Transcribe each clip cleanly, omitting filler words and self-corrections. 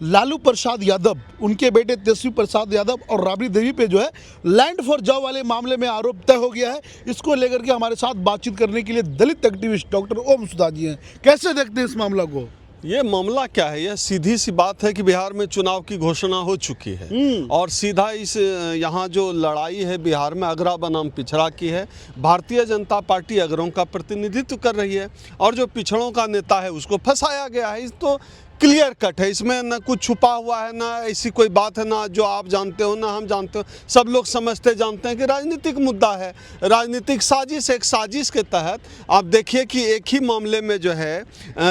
लालू प्रसाद यादव, उनके बेटे तेजस्वी प्रसाद यादव और राबड़ी देवी पे जो है लैंड फॉर जॉब वाले मामले में आरोप तय हो गया है। इसको लेकर के हमारे साथ बातचीत करने के लिए दलित एक्टिविस्ट डॉक्टर ओम सुधा जी हैं। कैसे देखते हैं इस मामला को? ये मामला क्या है? यह सीधी सी बात है कि बिहार में चुनाव की घोषणा हो चुकी है और सीधा इस यहाँ जो लड़ाई है बिहार में अगरा बनाम पिछड़ा की है। भारतीय जनता पार्टी अगरों का प्रतिनिधित्व कर रही है और जो पिछड़ों का नेता है उसको फंसाया गया है। इस तो क्लियर कट है, इसमें ना कुछ छुपा हुआ है, ना ऐसी कोई बात है, ना जो आप जानते हो ना हम जानते हो। सब लोग समझते जानते हैं कि राजनीतिक मुद्दा है, राजनीतिक साजिश। एक साजिश के तहत आप देखिए कि एक ही मामले में जो है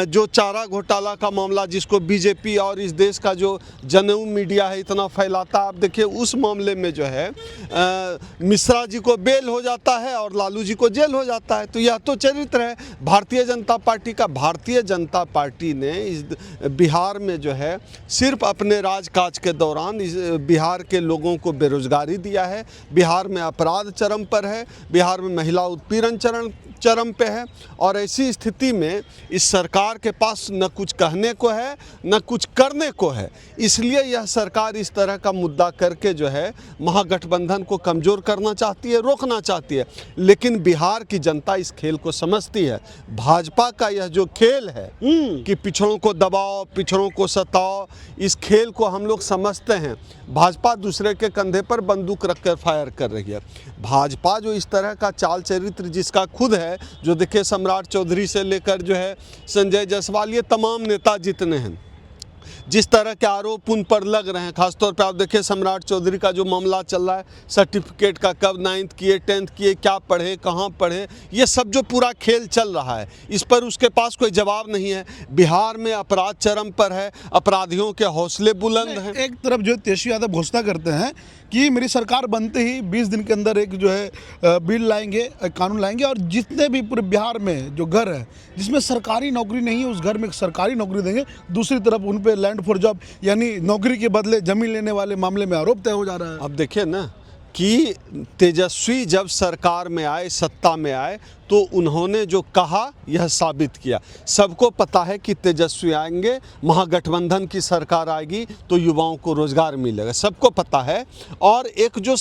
जो चारा घोटाला का मामला, जिसको बीजेपी और इस देश का जो जनेऊ मीडिया है इतना फैलाता, आप देखिए उस मामले में जो है मिश्रा जी को बेल हो जाता है और लालू जी को जेल हो जाता है। तो यह तो चरित्र है भारतीय जनता पार्टी का। भारतीय जनता पार्टी ने इस बिहार में जो है सिर्फ अपने राजकाज के दौरान इस बिहार के लोगों को बेरोजगारी दिया है। बिहार में अपराध चरम पर है, बिहार में महिला उत्पीड़न चरम पे है और ऐसी स्थिति में इस सरकार के पास न कुछ कहने को है न कुछ करने को है। इसलिए यह सरकार इस तरह का मुद्दा करके जो है महागठबंधन को कमज़ोर करना चाहती है, रोकना चाहती है। लेकिन बिहार की जनता इस खेल को समझती है। भाजपा का यह जो खेल है कि पिछड़ों को दबाओ, पिछड़ों को सताओ, इस खेल को हम लोग समझते हैं। भाजपा दूसरे के कंधे पर बंदूक रखकर फायर कर रही है। भाजपा जो इस तरह का चाल चरित्र जिसका खुद है, जो देखिए सम्राट चौधरी से लेकर जो है संजय जायसवाल, ये तमाम नेता जितने हैं, जिस तरह के आरोप उन पर लग रहे हैं, खासतौर पे आप देखिए सम्राट चौधरी का जो मामला चल रहा है, सर्टिफिकेट का, कब 9th किए 10th किए, क्या पढ़े, कहाँ पढ़े, ये सब जो पूरा खेल चल रहा है, इस पर उसके पास कोई जवाब नहीं है। बिहार में अपराध चरम पर है, अपराधियों के हौसले बुलंद हैं। एक तरफ जो तेजस्वी यादव घोषणा करते हैं कि मेरी सरकार बनते ही 20 दिन के अंदर एक जो है बिल लाएंगे, कानून लाएंगे और जितने भी पूरे बिहार में जो घर है जिसमें सरकारी नौकरी नहीं है उस घर में सरकारी नौकरी देंगे। दूसरी तरफ उन पे लैंड फॉर जॉब यानी नौकरी के बदले जमीन लेने वाले मामले में आरोप तय हो जा रहा है। अब देखिए ना कि तेजस्वी जब सरकार में आए, सत्ता में आए, तो उन्होंने जो कहा यह साबित किया। सबको पता है कि तेजस्वी आएंगे, महागठबंधन की सरकार आएगी तो युवाओं को रोजगार मिलेगा, सबको पता है। और एक जो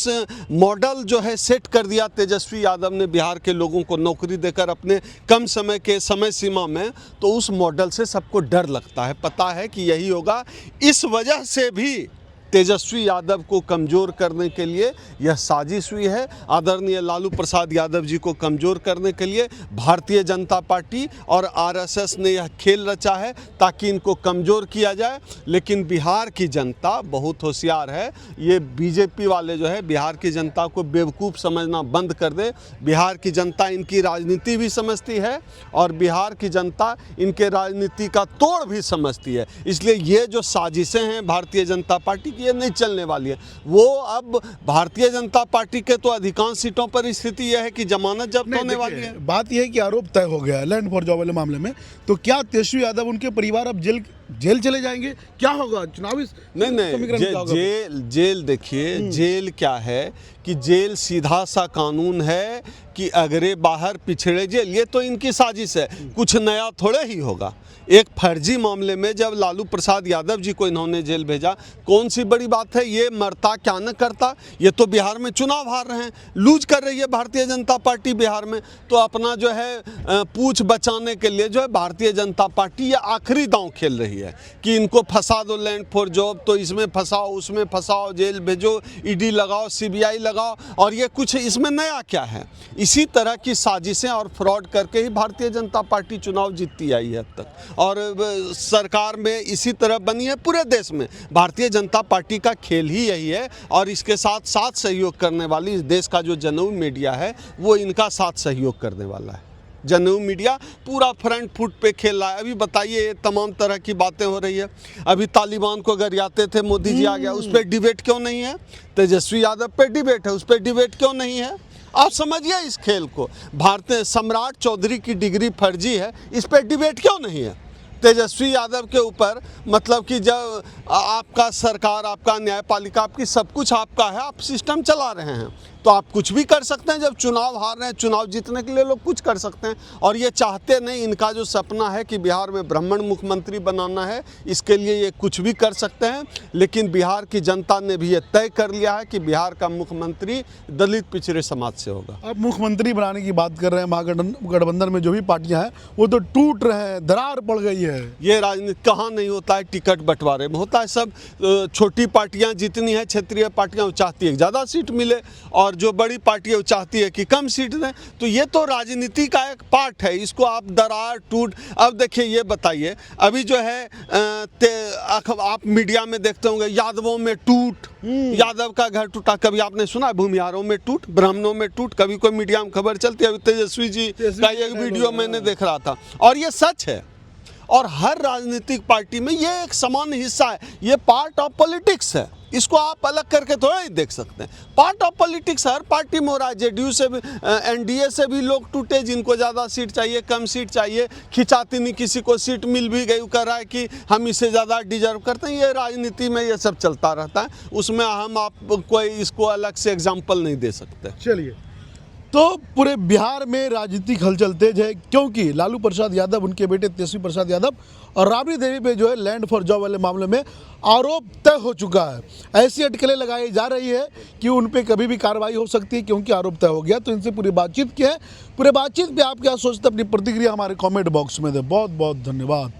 मॉडल जो है सेट कर दिया तेजस्वी यादव ने बिहार के लोगों को नौकरी देकर अपने कम समय के समय सीमा में, तो उस मॉडल से सबको डर लगता है, पता है कि यही होगा। इस वजह से भी तेजस्वी यादव को कमज़ोर करने के लिए यह साजिश हुई है। आदरणीय लालू प्रसाद यादव जी को कमज़ोर करने के लिए भारतीय जनता पार्टी और आरएसएस ने यह खेल रचा है ताकि इनको कमज़ोर किया जाए। लेकिन बिहार की जनता बहुत होशियार है। ये बीजेपी वाले जो है बिहार की जनता को बेवकूफ़ समझना बंद कर दे। बिहार की जनता इनकी राजनीति भी समझती है और बिहार की जनता इनके राजनीति का तोड़ भी समझती है। इसलिए ये जो साजिशें हैं भारतीय जनता पार्टी, ये नहीं चलने वाली है। वो अब भारतीय जनता पार्टी के तो अधिकांश सीटों पर स्थिति यह है कि जमानत जब्त होने वाली है। बात यह है कि आरोप तय हो गया है लैंड फॉर जॉब वाले मामले में, तो क्या तेजस्वी यादव उनके परिवार अब जेल चले जाएंगे? क्या होगा चुनावी? नहीं, जेल देखिए, जेल क्या है कि जेल सीधा सा कानून है कि अगरे बाहर पिछड़े जेल। ये तो इनकी साजिश है, कुछ नया थोड़े ही होगा। एक फर्जी मामले में जब लालू प्रसाद यादव जी को इन्होंने जेल भेजा, कौन सी बड़ी बात है? ये मरता क्या न करता। ये तो बिहार में चुनाव हार रहे हैं, लूज कर रही है भारतीय जनता पार्टी बिहार में। तो अपना जो है पूछ बचाने के लिए जो है भारतीय जनता पार्टी ये आखिरी दांव खेल रही है कि इनको फंसा दो लैंड फॉर जॉब, तो इसमें फंसाओ, उसमें फंसाओ, जेल भेजो, ईडी लगाओ, सीबीआई लगाओ। और ये कुछ इसमें नया क्या है? इसी तरह की साजिशें और फ्रॉड करके ही भारतीय जनता पार्टी चुनाव जीतती आई है अब तक और सरकार में इसी तरह बनी है। पूरे देश में भारतीय जनता पार्टी का खेल ही यही है और इसके साथ साथ सहयोग करने वाली इस देश का जो जनेऊ मीडिया है वो इनका साथ सहयोग करने वाला है। जनेऊ मीडिया पूरा फ्रंट फुट पे खेल रहा है। अभी बताइए, तमाम तरह की बातें हो रही है। अभी तालिबान को अगर याते थे, मोदी जी आ गया, उस पर डिबेट क्यों नहीं है? तेजस्वी यादव पे डिबेट है, उस पर डिबेट क्यों नहीं है? आप समझिए इस खेल को। भारतीय सम्राट चौधरी की डिग्री फर्जी है, इस पर डिबेट क्यों नहीं है? तेजस्वी यादव के ऊपर मतलब कि जब आपका सरकार, आपका न्यायपालिका, आपकी सब कुछ आपका है, आप सिस्टम चला रहे हैं, तो आप कुछ भी कर सकते हैं। जब चुनाव हार रहे हैं, चुनाव जीतने के लिए लोग कुछ कर सकते हैं। और ये चाहते नहीं, इनका जो सपना है कि बिहार में ब्राह्मण मुख्यमंत्री बनाना है, इसके लिए ये कुछ भी कर सकते हैं। लेकिन बिहार की जनता ने भी ये तय कर लिया है कि बिहार का मुख्यमंत्री दलित पिछड़े समाज से होगा। अब मुख्यमंत्री बनाने की बात कर रहे हैं, महागठबंधन में जो भी पार्टियां हैं वो तो टूट रहे हैं, दरार पड़ गई है। ये राजनीति कहाँ नहीं होता है, टिकट बंटवारे में होता है। सब छोटी पार्टियां जितनी हैं, क्षेत्रीय पार्टियां, वो चाहती है ज़्यादा सीट मिले, और जो बड़ी पार्टी है वो चाहती है कि कम सीट दें। तो ये तो राजनीति का एक पार्ट है, इसको आप दरार टूट। अब देखिए, ये बताइए, अभी जो है आप मीडिया में देखते होंगे, यादवों में टूट, यादव का घर टूटा। कभी आपने सुना भूमिहारों में टूट, ब्राह्मणों में टूट? कभी कोई मीडिया में खबर चलती है? अभी तेजस्वी जी का एक वीडियो मैंने देख रहा था, और ये सच है। और हर राजनीतिक पार्टी में ये एक समान हिस्सा है, ये पार्ट ऑफ पॉलिटिक्स है। इसको आप अलग करके थोड़ा ही देख सकते हैं। Part of politics her party में हो रहा है। जेडीयू से भी, एनडीए से भी लोग टूटे, जिनको ज़्यादा सीट चाहिए, कम सीट चाहिए, खिंचाती नहीं, किसी को सीट मिल भी गई, कह रहा है कि हम इससे ज़्यादा डिजर्व करते हैं। ये राजनीति में ये सब चलता रहता है, उसमें हम आप कोई इसको अलग से एग्जाम्पल नहीं दे सकते। चलिए, तो पूरे बिहार में राजनीतिक हलचल तेज है, क्योंकि लालू प्रसाद यादव, उनके बेटे तेजस्वी प्रसाद यादव और राबड़ी देवी पे जो है लैंड फॉर जॉब वाले मामले में आरोप तय हो चुका है। ऐसी अटकलें लगाई जा रही है कि उन पे कभी भी कार्रवाई हो सकती है, क्योंकि आरोप तय हो गया। तो इनसे पूरी बातचीत की है। पूरे बातचीत पे आप क्या सोचते हैं, अपनी प्रतिक्रिया हमारे कमेंट बॉक्स में दें। बहुत बहुत धन्यवाद।